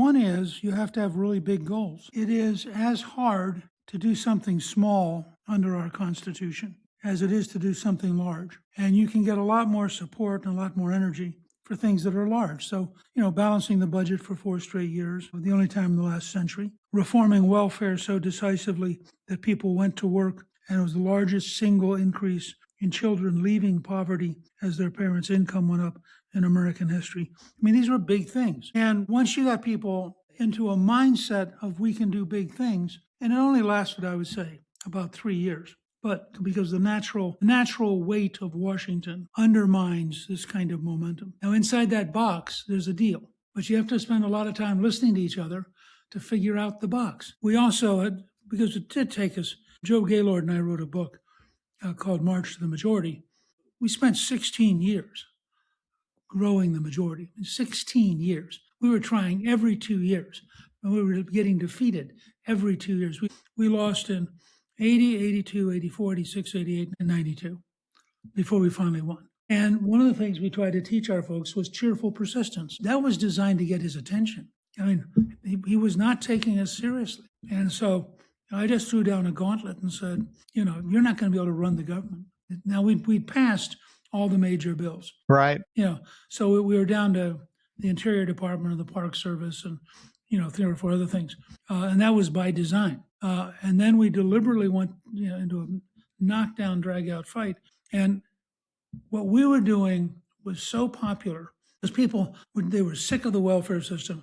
One is you have to have really big goals. It is as hard to do something small under our Constitution as it is to do something large. And you can get a lot more support and a lot more energy for things that are large. So, balancing the budget for 4 straight years, the only time in the last century, reforming welfare so decisively that people went to work, and it was the largest single increase in children leaving poverty as their parents' income went up in American history. I mean, these were big things. And once you got people into a mindset of we can do big things, and it only lasted, I would say, about 3 years. But because the natural weight of Washington undermines this kind of momentum. Now, inside that box, there's a deal, but you have to spend a lot of time listening to each other to figure out the box. We also had, because it did take us, Joe Gaylord and I wrote a book called March to the Majority. We spent 16 years growing the majority. 16 years. We were trying every 2 years, and we were getting defeated every 2 years. We lost in 80, 82, 84, 86, 88, and 92 before we finally won. And one of the things we tried to teach our folks was cheerful persistence. That was designed to get his attention. I mean, he was not taking us seriously. And so I just threw down a gauntlet and said, you're not going to be able to run the government. Now, we'd passed all the major bills. Right. So we were down to the Interior Department and the Park Service and, 3 or 4 other things. And that was by design. And then we deliberately went into a knockdown, drag-out fight. And what we were doing was so popular because people, they were sick of the welfare system.